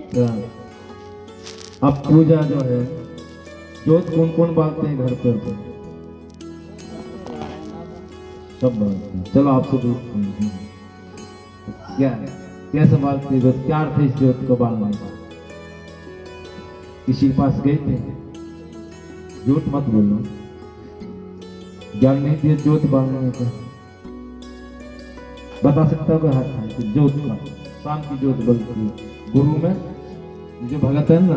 अब पूजा जो है, जोत कौन कौन बांटते हैं घर पर? सब बांटते हैं। चलो आपसे पूछते हैं, क्या कैसे बांटते हैं जोत? क्या अर्थ है इस जोत को बांधने का? किसी के पास गए थे? झूठ मत बोलो, ज्ञान नहीं दिया जोत बांधने का। बता सकता है कोई? हाथ जोत का, शाम की जोत बलती है गुरु में। जो भगत है ना,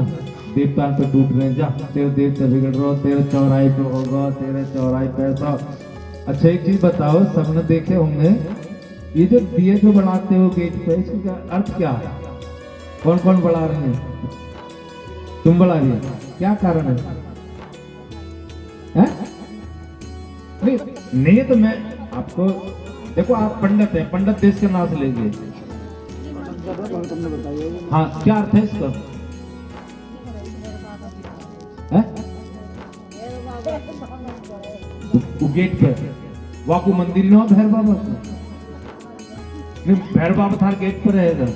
देवता पे टूट रहे हैं, जा तेरे देवता बिगड़ रहा, तेरे चौराहे पे होगा, तेरे चौराहे पे ऐसा। अच्छा एक चीज बताओ, सबने देखे होंगे ये जो दिए जो बनाते हो गेट पे, इसका अर्थ क्या है? कौन कौन बढ़ा रहे हैं? तुम बढ़ा रही है, क्या कारण है? नहीं है तो मैं आपको, देखो आप पंडित हैं, पंडित देश के नाम से लेंगे। हाँ, क्या अर्थ है इसका? वो गेट पे वाकू मंदिर ना भैर बाबा को, नहीं भैर बाबा थार गेट पर रहेगा।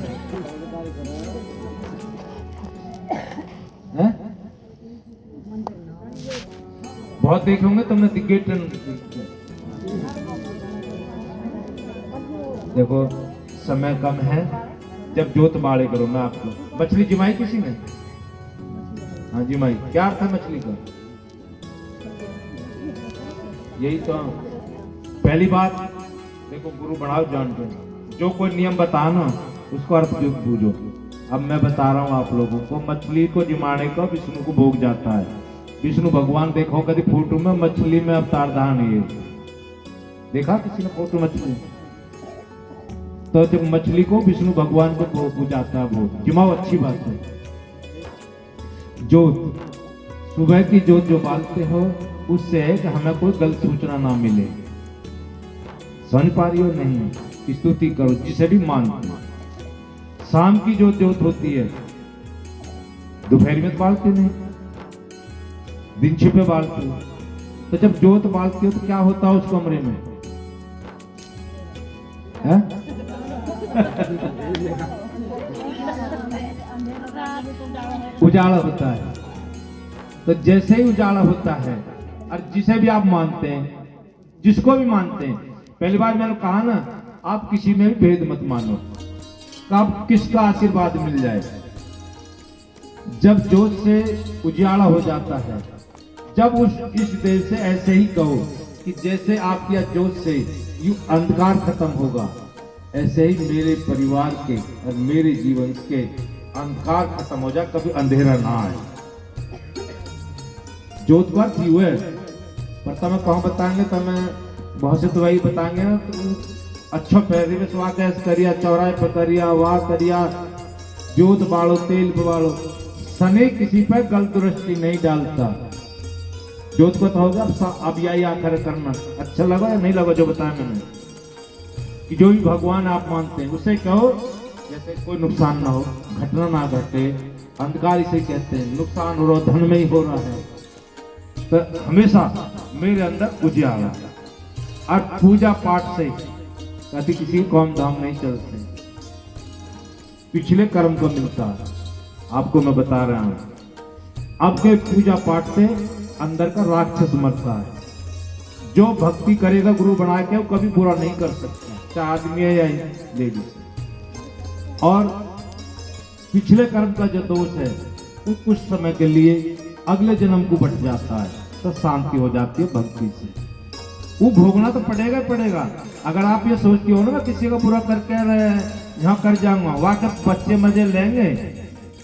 बहुत देखे होंगे तुमने गेट। देखो समय कम है, जब जोत बाड़े करो मैं आपको। मछली जिमाई किसी ने? हाँ जिमाई, क्या अर्थ है मछली का? यही तो पहली बात। देखो गुरु बढ़ाओ जानते, जो कोई नियम बताना उसको अर्थ बूझो। अब मैं बता रहा हूँ आप लोगों को, मछली को जिमाने का विष्णु को भोग जाता है। विष्णु भगवान देखो कभी फोटो में मछली में अवतार धारण है, देखा किसी ने फोटो मछली? तो जब मछली को विष्णु भगवान को भोग जाता है, भोग जिमाओ, अच्छी बात है। जोत, सुबह की जोत जो बालते हो उससे है कि हमें कोई गलत सूचना ना मिले। समझ पा रही हो? नहीं, स्तुति करो जिसे भी मानते हो। शाम की जो जोत होती है, दोपहर में बालते नहीं, दिन छिपे बालते हो। तो जब जोत बालते हो तो क्या होता है उस कमरे में? उजाला होता है। तो जैसे ही उजाला होता है, और जिसे भी आप मानते हैं, जिसको भी मानते हैं, पहली बार मैंने कहा ना, आप किसी में भी भेद मत मानो, कब किसका आशीर्वाद मिल जाए। जब जोत से उजाला हो जाता है, जब उस इस देश से ऐसे ही कहो कि जैसे आपकी जोत से यूं अंधकार खत्म होगा, ऐसे ही मेरे परिवार के और मेरे जीवन के अंधकार खत्म हो जाए, कभी अंधेरा ना आए। जोत पर थी हुए पर तमें कहाँ बताएंगे, तमें बहुत से तो वही बताएंगे ना। तो अच्छा पैरी में स्वाद करिया, चौराहे पर करिया, वाह करिया, जोत बाड़ो, तेल बाड़ो, सने किसी पर गलत दृष्टि नहीं डालता। जोत को तो होगा अब यही आकर करना। अच्छा लगा या नहीं लगा जो बताया मैंने? कि जो भी भगवान आप मानते हैं उसे कहो जैसे कोई नुकसान ना हो, घटना ना घटे। अंधकार इसे कहते हैं, नुकसान हो रहा धन में ही हो रहा है, तो हमेशा मेरे अंदर उजियारा। और पूजा पाठ से कभी किसी काम धाम नहीं चलते, पिछले कर्म को मिलता है। आपको मैं बता रहा हूं, आपके पूजा पाठ से अंदर का राक्षस मरता है। जो भक्ति करेगा गुरु बना के, वो कभी बुरा नहीं कर सकता, चाहे आदमी है या लेडीज। और पिछले कर्म का जो दोष है वो कुछ समय के लिए अगले जन्म को बट जाता है, तो शांति हो जाती है भक्ति से। वो भोगना तो पड़ेगा ही पड़ेगा। अगर आप ये सोचती हो ना किसी को बुरा करके यहाँ कर जाऊंगा, वाकई बच्चे मजे लेंगे,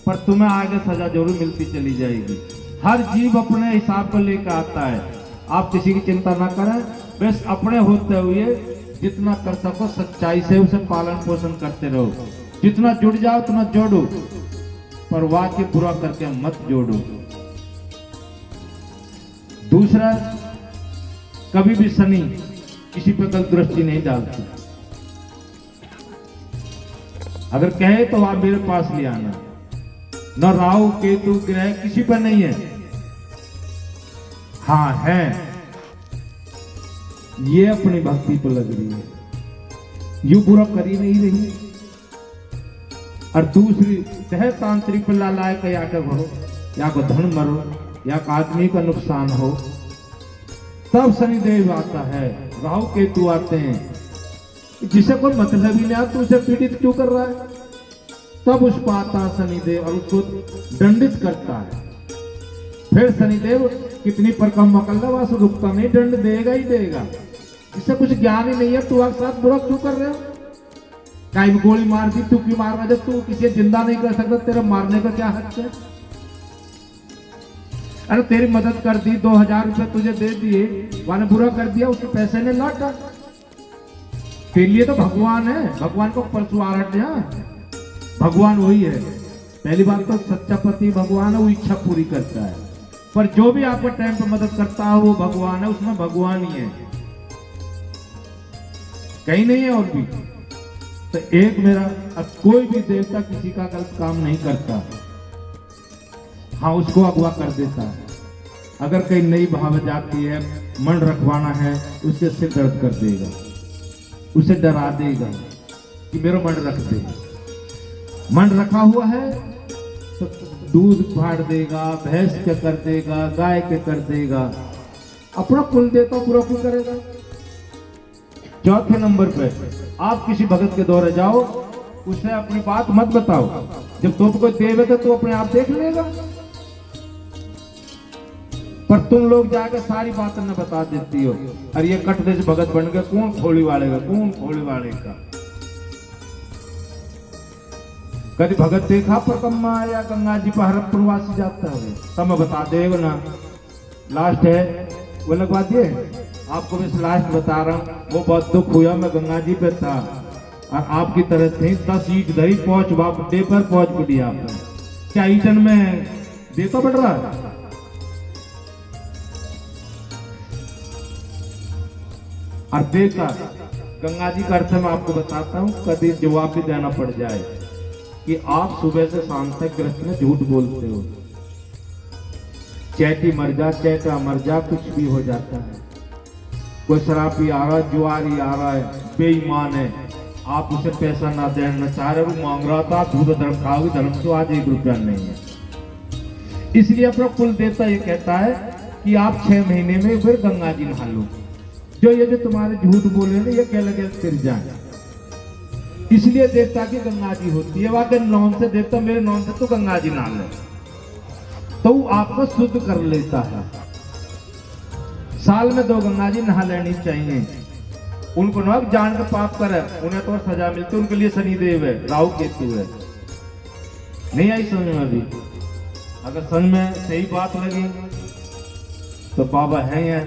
पर तुम्हें आगे सजा जरूर मिलती चली जाएगी। हर जीव अपने हिसाब को लेकर आता है, आप किसी की चिंता ना करें। बस अपने होते हुए जितना कर सको सच्चाई से उसे पालन पोषण करते रहो। जितना जुड़ जाओ उतना जोड़ो, पर वाक्य बुरा करके मत जोड़ो। दूसरा, कभी भी शनि किसी पर गलत दृष्टि नहीं डालता। अगर कहे तो आप मेरे पास ले आना। न राहु केतु ग्रह किसी पर नहीं है। हाँ है, ये अपनी भक्ति पर लग रही है, यू बुरा कर ही नहीं रही। और दूसरी तह तांत्रिक पर लालाए का या का भरो, या को धन मरो, या का आदमी का नुकसान हो, तब शनिदेव आता है, राहु केतु आते हैं। जिसे कोई मतलब ही नहीं आता तो उसे पीड़ित क्यों कर रहा है? तब उसको आता शनिदेव और उसको दंडित करता है। फिर शनिदेव कितनी परकम मकल्ला से रुकता नहीं, दंड देगा ही देगा। जिससे कुछ ज्ञान ही नहीं है, तू आपके साथ बुरा क्यों कर रहे हो? काई में गोली मार दी, तू क्यों मार रहा है? जब तू किसी जिंदा नहीं कर सकता, तेरा मारने का क्या हक है? अरे तेरी मदद कर दी, 2000 रुपए तुझे दे दिए, वाले बुरा कर दिया, उसके पैसे ने लौटा। तेरे लिए तो भगवान है, भगवान को परसों आराध्य, भगवान वही है। पहली बात तो सच्चा पति भगवान है, वो इच्छा पूरी करता है। पर जो भी आपको टाइम पर मदद करता है वो भगवान है, उसमें भगवान ही है, कहीं नहीं है और भी। तो एक मेरा, अब कोई भी देवता किसी का गलत काम नहीं करता, हाँ उसको अगवा कर देता है। अगर कहीं नई भाव जाती है, मन रखवाना है, उसके सिर दर्द कर देगा, उसे डरा देगा कि मेरा मन रख दे। मन रखा हुआ है तो दूध फाड़ देगा, भैंस के कर देगा, गाय के कर देगा, अपना कुल देता पूरा कुल करेगा। चौथे नंबर पे आप किसी भगत के दौरे जाओ, उसे अपनी बात मत बताओ, जब तुमको देवे तो अपने आप देख लेगा। पर तुम लोग जाकर सारी बातें न बता देती हो, और ये कट दे भगत बन गए, कौन खोली वाले का, कौन खोली वाले का। कभी भगत देखा पर कम्मा या गंगा जी पर हरप्पनवासी जाता है, तब मैं बता देगा ना। लास्ट है वो लगवा दिए, आपको मैं लास्ट बता रहा हूँ। वो बहुत दुख हुआ, मैं गंगा जी पे था और आपकी तरह थे, 10 ईट धरी पहुंच बापे पर पहुंच पड़ी। आपने क्या ईटन में देता पड़ रहा है? और देखा गंगा जी का अर्थ मैं आपको बताता हूँ, कभी जवाब भी देना पड़ जाए कि आप सुबह से शाम तक ग्रस्त में झूठ बोलते हो, चैती मर जा, चैता मर जा, कुछ भी हो जाता है। कोई शराबी आ रहा है, जुआरी आ रहा है, बेईमान है, आप उसे पैसा ना देना चाह रहे, वो मांग रहा था, दूध धर्म खाओगे, धर्म तो आज 1 रुपया नहीं है। इसलिए अपना कुल देवता ये कहता है कि आप 6 महीने में फिर गंगा जी नहा लो। जो ये जो तुम्हारे झूठ बोले ना, ये क्या लगे फिर जाए। इसलिए देवता की गंगा जी होती है। वाकई नौन से देवता, मेरे नौन से तो गंगा जी नहा ले, तो वो आपको शुद्ध कर लेता है। साल में 2 गंगा जी नहा लेनी चाहिए। उनको ना जान के पाप करे, उन्हें तो सजा मिलती, उनके लिए शनिदेव है, राहु केतु है। नहीं आई समझ में अभी? अगर समझ में सही बात लगी तो बाबा है ये,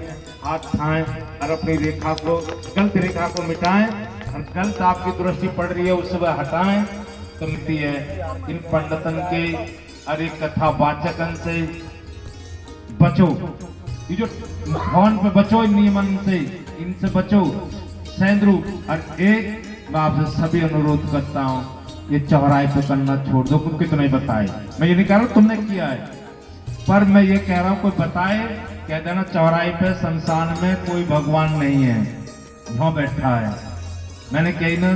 हाथ उठाएं और अपनी रेखा को, गलत रेखा को मिटाएं, और गलत आपकी दृष्टि पड़ रही है उससे वह हटाएं तो मिलती है। इन पंडितन के अरे कथा वाचकन से बचो, ये जो फोन पे बचो, इन नियमन से, इनसे बचो सैंद्रू। और एक मैं आपसे सभी अनुरोध करता हूँ, ये चौराहे पे करना छोड़ दो। क्योंकि कितने बताए, मैं ये नहीं कह रहा हूँ तुमने किया है, पर मैं ये कह रहा हूँ कोई बताए, कह देना चौराहे पे शमशान में कोई भगवान नहीं है, वहां बैठा है। मैंने कही ना,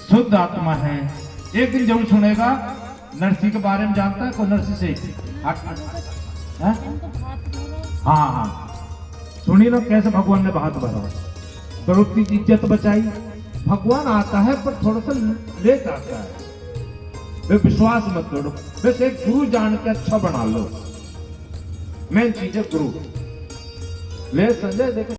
शुद्ध आत्मा है। एक दिन जरूर सुनेगा। नरसी के बारे में जानता है कोई? नरसी से हाँ, सुनिए ना कैसे भगवान ने बात भरा, द्रौपदी की इज्जत बचाई। भगवान आता है पर थोड़ा सा लेट आता है, वे विश्वास मत करो, बस एक गुरु जान के अच्छा बना लो। मेन चीज है गुरु। ले संजय देखो।